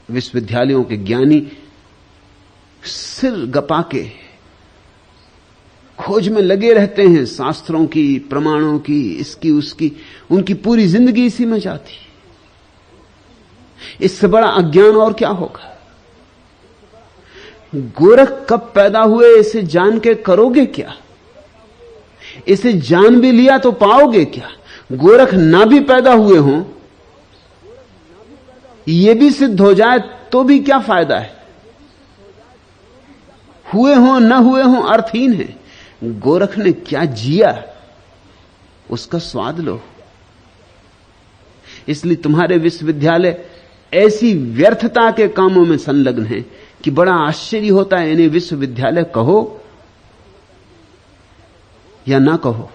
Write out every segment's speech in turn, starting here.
विश्वविद्यालयों के ज्ञानी सिर गपा के खोज में लगे रहते हैं, शास्त्रों की, प्रमाणों की, इसकी उसकी, उनकी पूरी जिंदगी इसी में जाती। इससे बड़ा अज्ञान और क्या होगा? गोरख कब पैदा हुए इसे जान के करोगे क्या? इसे जान भी लिया तो पाओगे क्या? गोरख ना भी पैदा हुए हों, यह भी सिद्ध हो जाए तो भी क्या फायदा है? हुए हों न हुए हों अर्थहीन है। गोरख ने क्या जिया उसका स्वाद लो। इसलिए तुम्हारे विश्वविद्यालय ऐसी व्यर्थता के कामों में संलग्न हैं कि बड़ा आश्चर्य होता है। इन्हें विश्वविद्यालय कहो या ना कहो,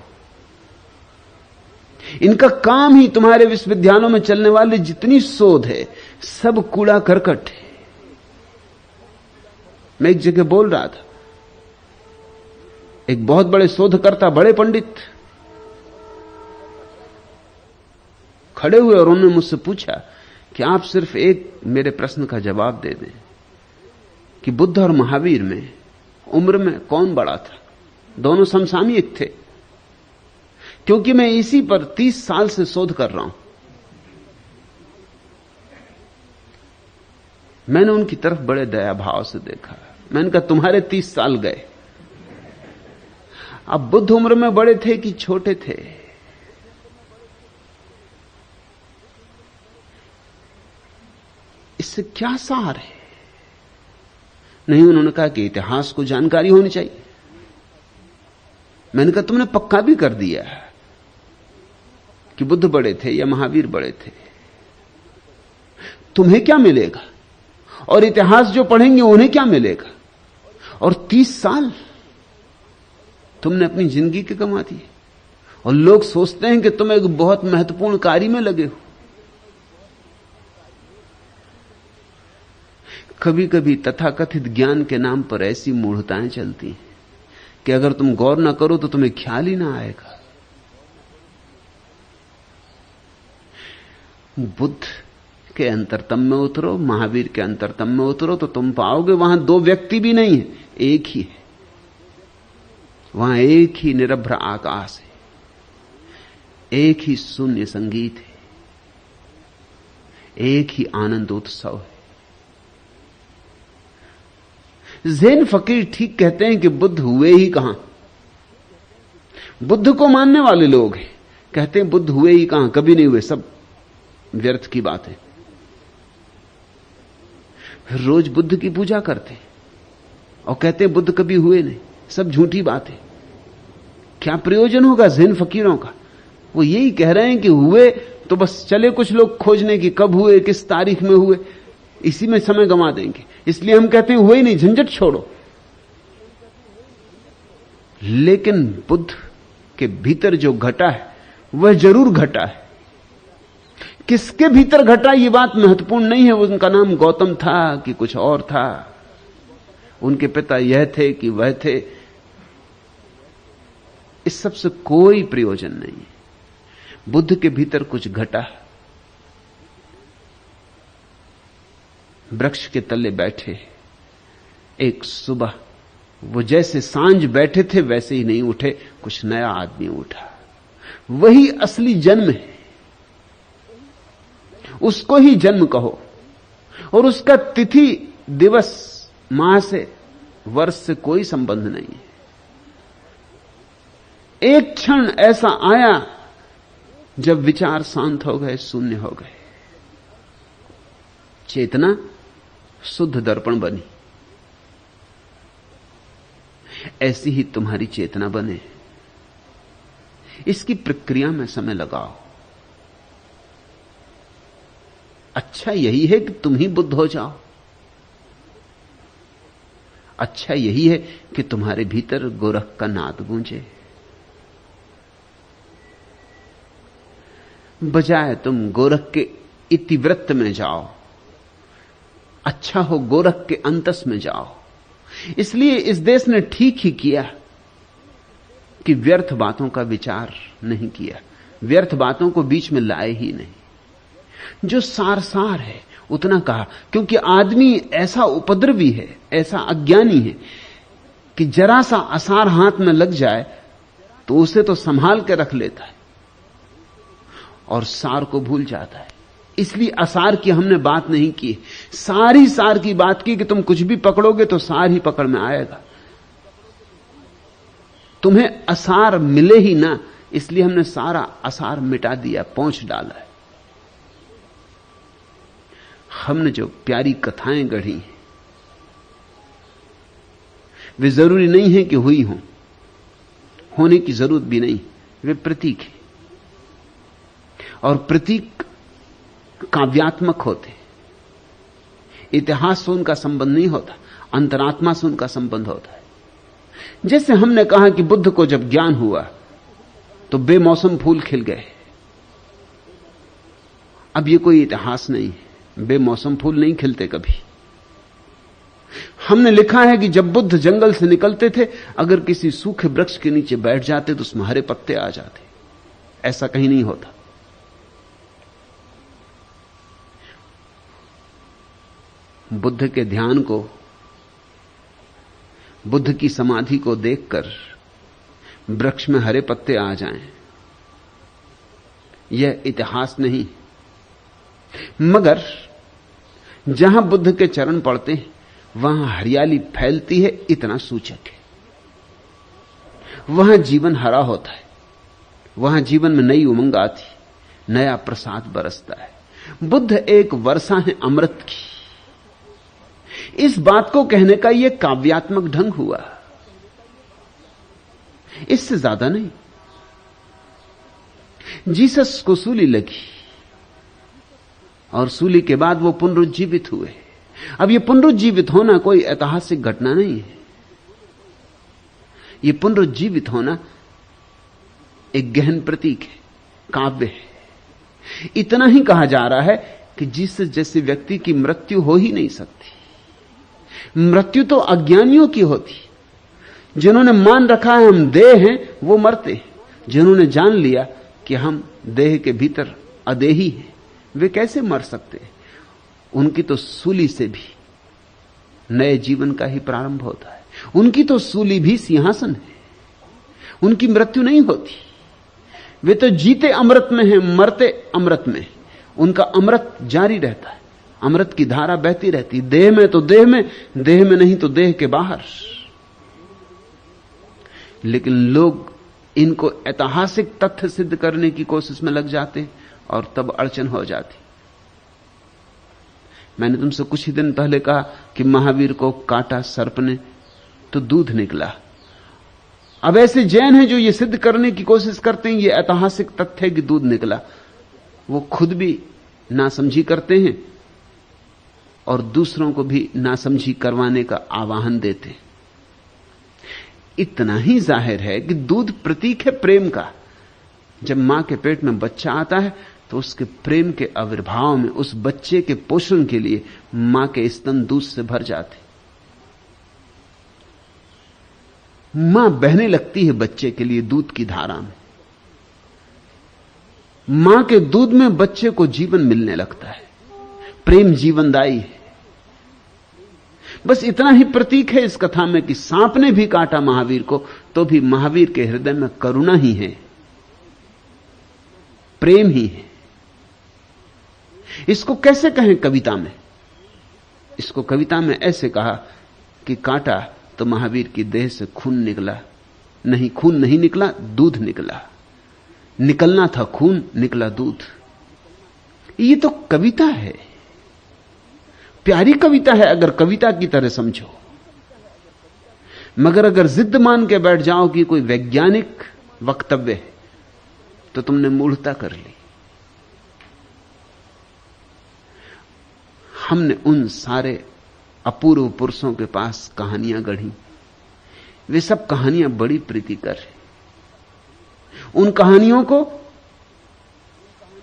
इनका काम ही, तुम्हारे विश्वविद्यालयों में चलने वाले जितनी शोध है सब कूड़ा करकट है। मैं एक जगह बोल रहा था, एक बहुत बड़े शोधकर्ता, बड़े पंडित खड़े हुए और उन्होंने मुझसे पूछा कि आप सिर्फ एक मेरे प्रश्न का जवाब दे दें कि बुद्ध और महावीर में उम्र में कौन बड़ा था? दोनों समसामयिक थे। क्योंकि मैं इसी पर 30 साल से शोध कर रहा हूं। मैंने उनकी तरफ बड़े दया भाव से देखा। मैंने कहा तुम्हारे 30 साल गए। अब बुद्ध उम्र में बड़े थे कि छोटे थे? इससे क्या सार है? नहीं, उन्होंने कहा कि इतिहास को जानकारी होनी चाहिए। मैंने कहा तुमने पक्का भी कर दिया कि बुद्ध बड़े थे या महावीर बड़े थे, तुम्हें क्या मिलेगा? और इतिहास जो पढ़ेंगे उन्हें क्या मिलेगा? और 30 साल तुमने अपनी जिंदगी के कमा दिए और लोग सोचते हैं कि तुम एक बहुत महत्वपूर्ण कार्य में लगे हो। कभी कभी तथाकथित ज्ञान के नाम पर ऐसी मूढ़ताएं चलती हैं कि अगर तुम गौर ना करो तो तुम्हें ख्याल ही ना आएगा। बुद्ध के अंतरतम में उतरो, महावीर के अंतरतम में उतरो तो तुम पाओगे वहां दो व्यक्ति भी नहीं है, एक ही है। वहां एक ही निरभ्र आकाश है, एक ही शून्य संगीत है, एक ही आनंद उत्सव है। ज़ैन फकीर ठीक कहते हैं कि बुद्ध हुए ही कहां। बुद्ध को मानने वाले लोग हैं, कहते हैं बुद्ध हुए ही कहां, कभी नहीं हुए, सब व्यर्थ की बात है। रोज बुद्ध की पूजा करते और कहते हैं बुद्ध कभी हुए नहीं, सब झूठी बात है। क्या प्रयोजन होगा ज़ैन फकीरों का? वो यही कह रहे हैं कि हुए तो बस चले कुछ लोग खोजने की, कब हुए, किस तारीख में हुए, इसी में समय गंवा देंगे। इसलिए हम कहते हैं हुए ही नहीं, झंझट छोड़ो। लेकिन बुद्ध के भीतर जो घटा है वह जरूर घटा है। किसके भीतर घटा ये बात महत्वपूर्ण नहीं है। उनका नाम गौतम था कि कुछ और था, उनके पिता यह थे कि वह थे, इस सब से कोई प्रयोजन नहीं है। बुद्ध के भीतर कुछ घटा। वृक्ष के तले बैठे एक सुबह, वो जैसे सांझ बैठे थे वैसे ही नहीं उठे, कुछ नया आदमी उठा। वही असली जन्म है, उसको ही जन्म कहो। और उसका तिथि, दिवस, माह से, वर्ष से कोई संबंध नहीं है। एक क्षण ऐसा आया जब विचार शांत हो गए, शून्य हो गए, चेतना शुद्ध दर्पण बनी। ऐसी ही तुम्हारी चेतना बने, इसकी प्रक्रिया में समय लगाओ। अच्छा यही है कि तुम ही बुद्ध हो जाओ। अच्छा यही है कि तुम्हारे भीतर गोरख का नाद गूंजे। बजाय तुम गोरख के इतिवृत्त में जाओ, अच्छा हो गोरख के अंतस में जाओ। इसलिए इस देश ने ठीक ही किया कि व्यर्थ बातों का विचार नहीं किया, व्यर्थ बातों को बीच में लाए ही नहीं। जो सार सार है उतना कहा, क्योंकि आदमी ऐसा उपद्रवी है, ऐसा अज्ञानी है कि जरा सा असार हाथ में लग जाए तो उसे तो संभाल के रख लेता है और सार को भूल जाता है। इसलिए असार की हमने बात नहीं की, सारी सार की बात की कि तुम कुछ भी पकड़ोगे तो सार ही पकड़ में आएगा। तुम्हें असार मिले ही ना, इसलिए हमने सारा असार मिटा दिया, पोंछ डाला है। हमने जो प्यारी कथाएं गढ़ी हैं वे जरूरी नहीं है कि हुई हों, होने की जरूरत भी नहीं, वे प्रतीक हैं और प्रतीक काव्यात्मक होते। इतिहास से उनका संबंध नहीं होता, अंतरात्मा से उनका संबंध होता है। जैसे हमने कहा कि बुद्ध को जब ज्ञान हुआ तो बेमौसम फूल खिल गए। अब यह कोई इतिहास नहीं है, बेमौसम फूल नहीं खिलते कभी। हमने लिखा है कि जब बुद्ध जंगल से निकलते थे, अगर किसी सूखे वृक्ष के नीचे बैठ जाते तो उसमें हरे पत्ते आ जाते। ऐसा कहीं नहीं होता। बुद्ध के ध्यान को, बुद्ध की समाधि को देखकर वृक्ष में हरे पत्ते आ जाएं, यह इतिहास नहीं। मगर जहां बुद्ध के चरण पड़ते हैं वहां हरियाली फैलती है, इतना सूचक है। वहां जीवन हरा होता है, वहां जीवन में नई उमंग आती, नया प्रसाद बरसता है। बुद्ध एक वर्षा है अमृत की। इस बात को कहने का यह काव्यात्मक ढंग हुआ, इससे ज्यादा नहीं। जीसस को सूली लगी और सूली के बाद वो पुनरुज्जीवित हुए। अब यह पुनरुज्जीवित होना कोई ऐतिहासिक घटना नहीं है, यह पुनरुज्जीवित होना एक गहन प्रतीक है, काव्य है। इतना ही कहा जा रहा है कि जीसस जैसे व्यक्ति की मृत्यु हो ही नहीं सकती। मृत्यु तो अज्ञानियों की होती। जिन्होंने मान रखा है हम देह हैं वो मरते, जिन्होंने जान लिया कि हम देह के भीतर अदेही हैं वे कैसे मर सकते? उनकी तो सूली से भी नए जीवन का ही प्रारंभ होता है। उनकी तो सूली भी सिंहासन है, उनकी मृत्यु नहीं होती। वे तो जीते अमृत में हैं, मरते अमृत में। उनका अमृत जारी रहता है, अमृत की धारा बहती रहती। देह में तो देह में, देह में नहीं तो देह के बाहर। लेकिन लोग इनको ऐतिहासिक तथ्य सिद्ध करने की कोशिश में लग जाते और तब अड़चन हो जाती। मैंने तुमसे कुछ ही दिन पहले कहा कि महावीर को काटा सर्प ने तो दूध निकला। अब ऐसे जैन हैं जो ये सिद्ध करने की कोशिश करते हैं ये ऐतिहासिक तथ्य कि दूध निकला। वो खुद भी नासमझी करते हैं और दूसरों को भी नासमझी करवाने का आह्वान देते हैं। इतना ही जाहिर है कि दूध प्रतीक है प्रेम का। जब मां के पेट में बच्चा आता है तो उसके प्रेम के आविर्भाव में, उस बच्चे के पोषण के लिए मां के स्तन दूध से भर जाते। मां बहने लगती है बच्चे के लिए दूध की धारा में। मां के दूध में बच्चे को जीवन मिलने लगता है। प्रेम जीवनदायी है। बस इतना ही प्रतीक है इस कथा में कि सांप ने भी काटा महावीर को तो भी महावीर के हृदय में करुणा ही है, प्रेम ही है। इसको कैसे कहें कविता में? इसको कविता में ऐसे कहा कि काटा तो महावीर की देह से खून निकला। नहीं, खून नहीं निकला, दूध निकला। निकलना था खून, निकला दूध। ये तो कविता है, प्यारी कविता है अगर कविता की तरह समझो। मगर अगर जिद मान के बैठ जाओ कि कोई वैज्ञानिक वक्तव्य है तो तुमने मूढ़ता कर ली। हमने उन सारे अपूर्व पुरुषों के पास कहानियां गढ़ी, वे सब कहानियां बड़ी प्रीतिकर है। उन कहानियों को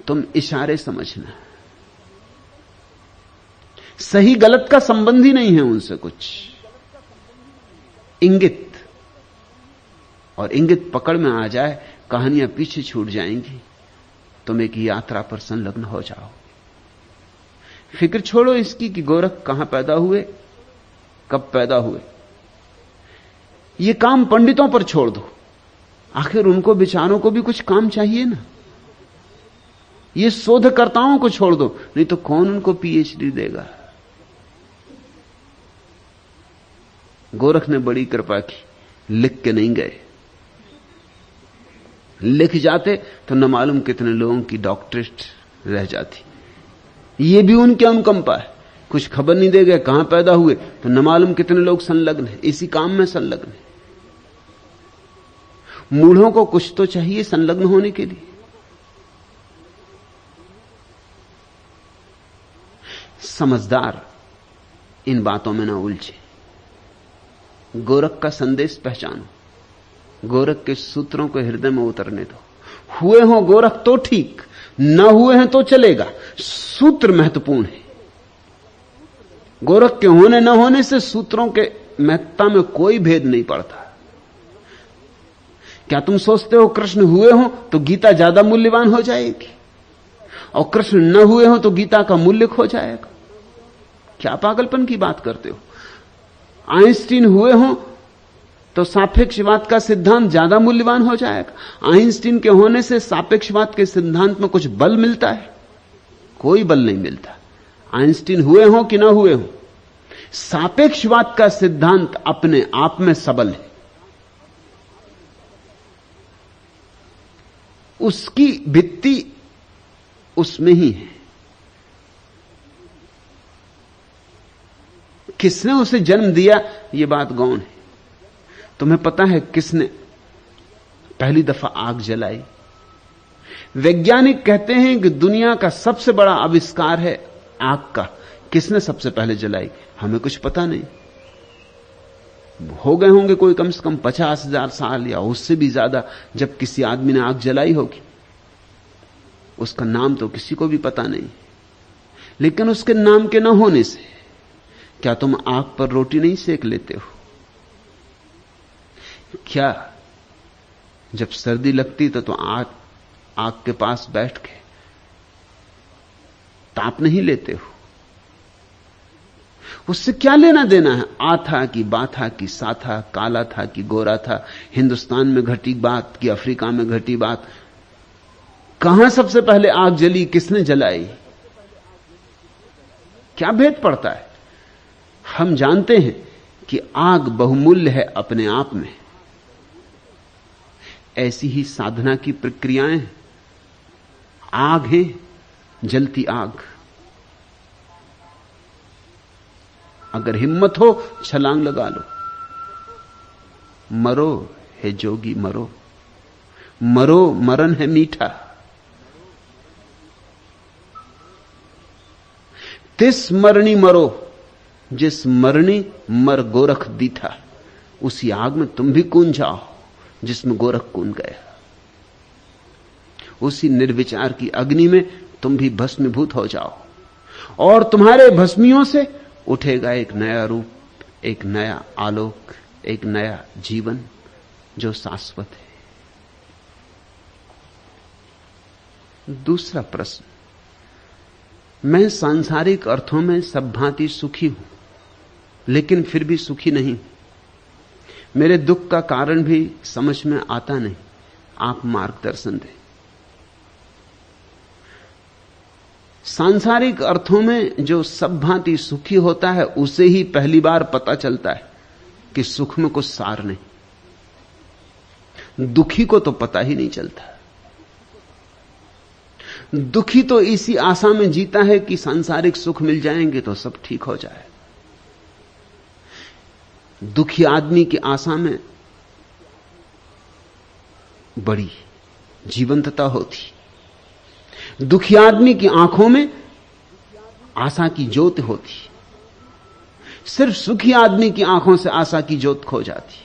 तुम इशारे समझना, सही गलत का संबंध ही नहीं है उनसे कुछ। इंगित, और इंगित पकड़ में आ जाए कहानियां पीछे छूट जाएंगी, तुम एक यात्रा पर संलग्न हो जाओ। फिक्र छोड़ो इसकी कि गोरख कहां पैदा हुए, कब पैदा हुए। ये काम पंडितों पर छोड़ दो, आखिर उनको बेचारों को भी कुछ काम चाहिए ना। ये शोधकर्ताओं को छोड़ दो, नहीं तो कौन उनको पीएचडी देगा। गोरख ने बड़ी कृपा की, लिख के नहीं गए। लिख जाते तो न मालूम कितने लोगों की डॉक्टरेट रह जाती। ये भी उनके अनुकंपा है, कुछ खबर नहीं दे गए कहां पैदा हुए, तो न मालूम कितने लोग संलग्न हैं, इसी काम में संलग्न हैं। मूढ़ों को कुछ तो चाहिए संलग्न होने के लिए। समझदार इन बातों में ना उलझे। गोरख का संदेश पहचानो, गोरख के सूत्रों को हृदय में उतरने दो। हुए हो गोरख तो ठीक, न हुए हैं तो चलेगा, सूत्र महत्वपूर्ण है। गोरख के होने न होने से सूत्रों के महत्ता में कोई भेद नहीं पड़ता। क्या तुम सोचते हो कृष्ण हुए हो तो गीता ज्यादा मूल्यवान हो जाएगी, और कृष्ण न हुए हो तो गीता का मूल्य खो जाएगा? क्या पागलपन की बात करते हो? आइंस्टीन हुए हो तो सापेक्षवाद का सिद्धांत ज्यादा मूल्यवान हो जाएगा। आइंस्टीन के होने से सापेक्षवाद के सिद्धांत में कुछ बल मिलता है? कोई बल नहीं मिलता। आइंस्टीन हुए हो कि ना हुए हो, सापेक्षवाद का सिद्धांत अपने आप में सबल है। उसकी भित्ति उसमें ही है। किसने उसे जन्म दिया यह बात गौण है। तुम्हें पता है किसने पहली दफा आग जलाई? वैज्ञानिक कहते हैं कि दुनिया का सबसे बड़ा आविष्कार है आग का। किसने सबसे पहले जलाई? हमें कुछ पता नहीं। हो गए होंगे कोई कम से कम 50,000 साल या उससे भी ज्यादा जब किसी आदमी ने आग जलाई होगी। उसका नाम तो किसी को भी पता नहीं, लेकिन उसके नाम के न होने से क्या तुम आग पर रोटी नहीं सेक लेते हो? क्या जब सर्दी लगती तो आग के पास बैठ के ताप नहीं लेते हो? उससे क्या लेना देना है? आ था कि बा था कि सा था, काला था कि गोरा था, हिंदुस्तान में घटी बात कि अफ्रीका में घटी बात, कहां सबसे पहले आग जली, किसने जलाई? क्या भेद पड़ता है? हम जानते हैं कि आग बहुमूल्य है अपने आप में। ऐसी ही साधना की प्रक्रियाएं हैं। आग है, जलती आग। अगर हिम्मत हो छलांग लगा लो। मरो है जोगी मरो, मरो मरण है मीठा। तिस मरणी मरो, जिस मरणी मर गोरख दीठा। उसी आग में तुम भी कूद जाओ जिसमें गोरख कूद गया। उसी निर्विचार की अग्नि में तुम भी भस्मीभूत हो जाओ, और तुम्हारे भस्मियों से उठेगा एक नया रूप, एक नया आलोक, एक नया जीवन जो शाश्वत है। दूसरा प्रश्न, मैं सांसारिक अर्थों में सब भांति सुखी हूं, लेकिन फिर भी सुखी नहीं। मेरे दुख का कारण भी समझ में आता नहीं, आप मार्गदर्शन दें। सांसारिक अर्थों में जो सब भांति सुखी होता है उसे ही पहली बार पता चलता है कि सुख में कुछ सार नहीं। दुखी को तो पता ही नहीं चलता। दुखी तो इसी आशा में जीता है कि सांसारिक सुख मिल जाएंगे तो सब ठीक हो जाए। दुखी आदमी की आशा में बड़ी जीवंतता होती। दुखी आदमी की आंखों में आशा की ज्योत होती। सिर्फ सुखी आदमी की आंखों से आशा की ज्योत खो जाती।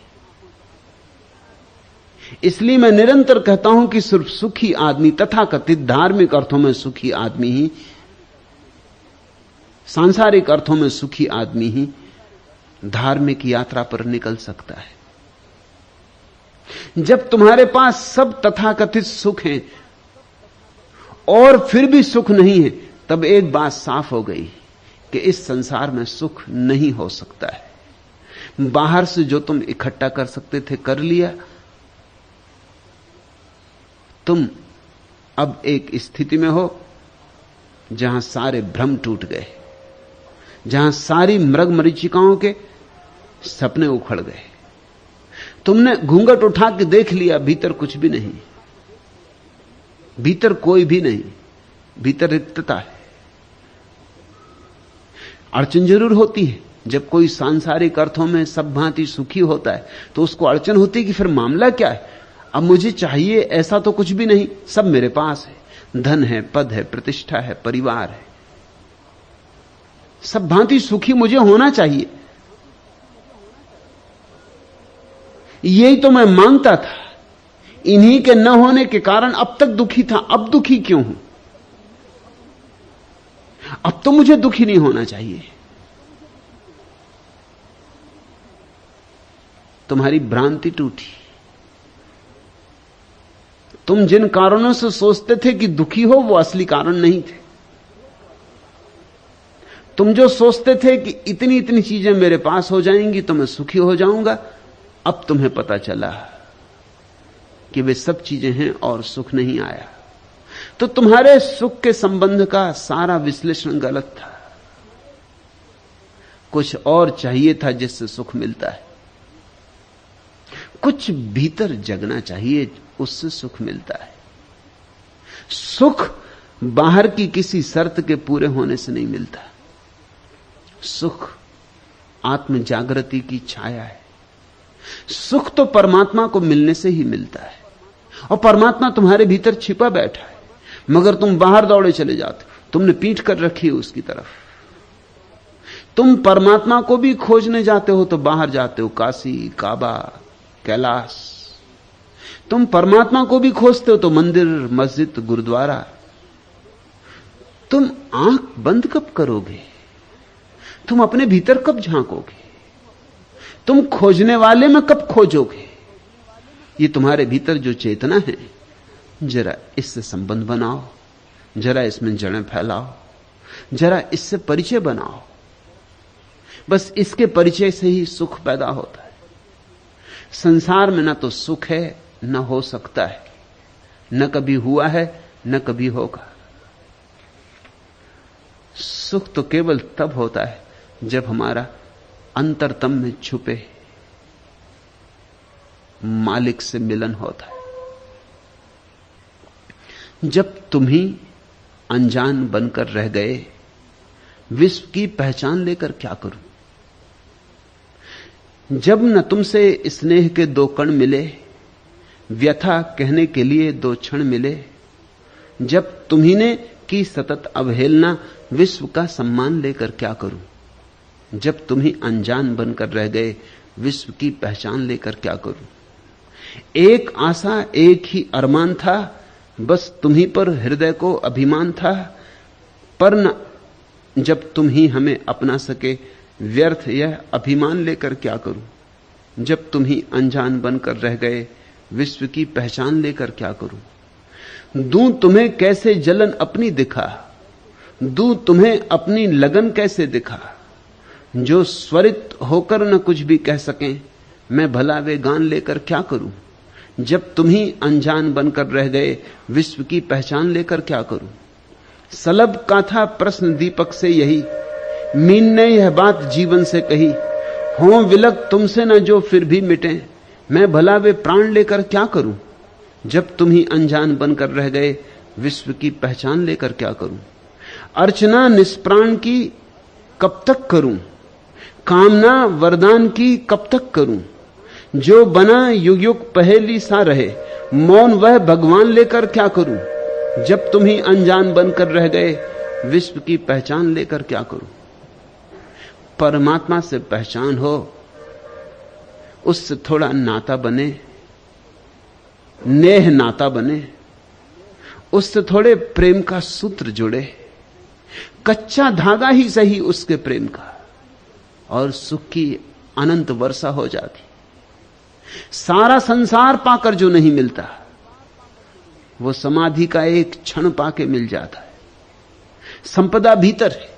इसलिए मैं निरंतर कहता हूं कि सिर्फ सुखी आदमी, तथाकथित धार्मिक अर्थों में सुखी आदमी ही, सांसारिक अर्थों में सुखी आदमी ही धार्मिक यात्रा पर निकल सकता है। जब तुम्हारे पास सब तथाकथित सुख हैं और फिर भी सुख नहीं है, तब एक बात साफ हो गई कि इस संसार में सुख नहीं हो सकता है। बाहर से जो तुम इकट्ठा कर सकते थे कर लिया। तुम अब एक स्थिति में हो जहां सारे भ्रम टूट गए, जहां सारी मृग मरीचिकाओं के सपने उखड़ गए। तुमने घूंघट उठा के देख लिया, भीतर कुछ भी नहीं, भीतर कोई भी नहीं, भीतर रिक्तता है। अड़चन जरूर होती है जब कोई सांसारिक अर्थों में सब भांति सुखी होता है, तो उसको अड़चन होती है कि फिर मामला क्या है। अब मुझे चाहिए ऐसा तो कुछ भी नहीं, सब मेरे पास है, धन है, पद है, प्रतिष्ठा है, परिवार है, सब भांति सुखी मुझे होना चाहिए। यही तो मैं मांगता था। इन्हीं के न होने के कारण अब तक दुखी था, अब दुखी क्यों हूं? अब तो मुझे दुखी नहीं होना चाहिए। तुम्हारी भ्रांति टूटी। तुम जिन कारणों से सोचते थे कि दुखी हो, वो असली कारण नहीं थे। तुम जो सोचते थे कि इतनी इतनी चीजें मेरे पास हो जाएंगी तो मैं सुखी हो जाऊंगा, अब तुम्हें पता चला कि वे सब चीजें हैं और सुख नहीं आया। तो तुम्हारे सुख के संबंध का सारा विश्लेषण गलत था। कुछ और चाहिए था जिससे सुख मिलता है। कुछ भीतर जगना चाहिए, उससे सुख मिलता है। सुख बाहर की किसी शर्त के पूरे होने से नहीं मिलता। सुख आत्म जागृति की छाया है। सुख तो परमात्मा को मिलने से ही मिलता है, और परमात्मा तुम्हारे भीतर छिपा बैठा है, मगर तुम बाहर दौड़े चले जाते हो। तुमने पीठ कर रखी है उसकी तरफ। तुम परमात्मा को भी खोजने जाते हो तो बाहर जाते हो, काशी, काबा, कैलाश। तुम परमात्मा को भी खोजते हो तो मंदिर, मस्जिद, गुरुद्वारा। तुम आंख बंद कब करोगे? तुम अपने भीतर कब झांकोगे? तुम खोजने वाले में कब खोजोगे? ये तुम्हारे भीतर जो चेतना है, जरा इससे संबंध बनाओ, जरा इसमें जड़ें फैलाओ, जरा इससे परिचय बनाओ। बस इसके परिचय से ही सुख पैदा होता है। संसार में ना तो सुख है, न हो सकता है, न कभी हुआ है, न कभी होगा। सुख तो केवल तब होता है जब हमारा अंतरतम में छुपे मालिक से मिलन होता है। जब तुम ही अनजान बनकर रह गए, विश्व की पहचान लेकर क्या करूं? जब न तुमसे स्नेह के दो कण मिले, व्यथा कहने के लिए दो क्षण मिले, जब तुम्ही ने की सतत अवहेलना, विश्व का सम्मान लेकर क्या करूं? जब तुम ही अनजान बनकर रह गए, विश्व की पहचान लेकर क्या करूं? एक आशा, एक ही अरमान था, बस तुम्ही पर हृदय को अभिमान था। पर न जब तुम ही हमें अपना सके, व्यर्थ यह अभिमान लेकर क्या करूं? जब तुम ही अनजान बनकर रह गए, विश्व की पहचान लेकर क्या करूं? दूं तुम्हें कैसे जलन अपनी दिखा, दूं तुम्हें अपनी लगन कैसे दिखा। जो स्वरित होकर न कुछ भी कह सकें, मैं भला वे गान लेकर क्या करूं? जब तुम ही अनजान बनकर रह गए, विश्व की पहचान लेकर क्या करूं? सलब का था प्रश्न दीपक से यही, मीन ने यह बात जीवन से कही। हो विलक तुमसे न जो फिर भी मिटे, मैं भला वे प्राण लेकर क्या करूं? जब तुम ही अनजान बनकर रह गए, विश्व की पहचान लेकर क्या करूं? अर्चना निष्प्राण की कब तक करूं? कामना वरदान की कब तक करूं? जो बना युग युग पहेली सा रहे, मौन वह भगवान लेकर क्या करूं? जब तुम ही अनजान बनकर रह गए, विश्व की पहचान लेकर क्या करूं? परमात्मा से पहचान हो, उससे थोड़ा नाता बने, नेह नाता बने, उससे थोड़े प्रेम का सूत्र जुड़े, कच्चा धागा ही सही उसके प्रेम का, और सुख की अनंत वर्षा हो जाती। सारा संसार पाकर जो नहीं मिलता, वो समाधि का एक क्षण पाके मिल जाता है। संपदा भीतर है,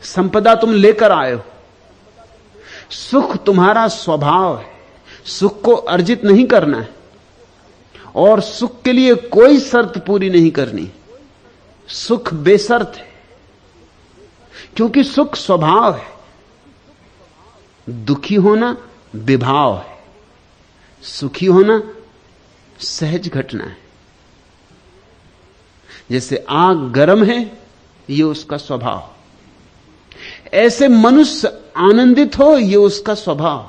संपदा तुम लेकर आए हो। सुख तुम्हारा स्वभाव है, सुख को अर्जित नहीं करना है और सुख के लिए कोई शर्त पूरी नहीं करनी। सुख बेशर्त है क्योंकि सुख स्वभाव है। दुखी होना विभाव है, सुखी होना सहज घटना है। जैसे आग गर्म है, यह उसका स्वभाव। ऐसे मनुष्य आनंदित हो, यह उसका स्वभाव।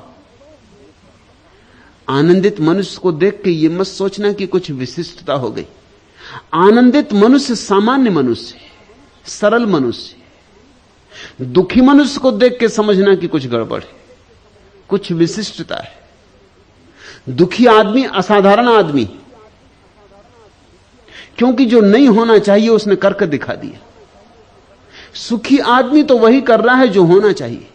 आनंदित मनुष्य को देख के यह मत सोचना कि कुछ विशिष्टता हो गई। आनंदित मनुष्य सामान्य मनुष्य है, सरल मनुष्य है। दुखी मनुष्य को देख के समझना कि कुछ गड़बड़ है, कुछ विशिष्टता है। दुखी आदमी असाधारण आदमी, क्योंकि जो नहीं होना चाहिए उसने करके दिखा दिया। सुखी आदमी तो वही कर रहा है जो होना चाहिए।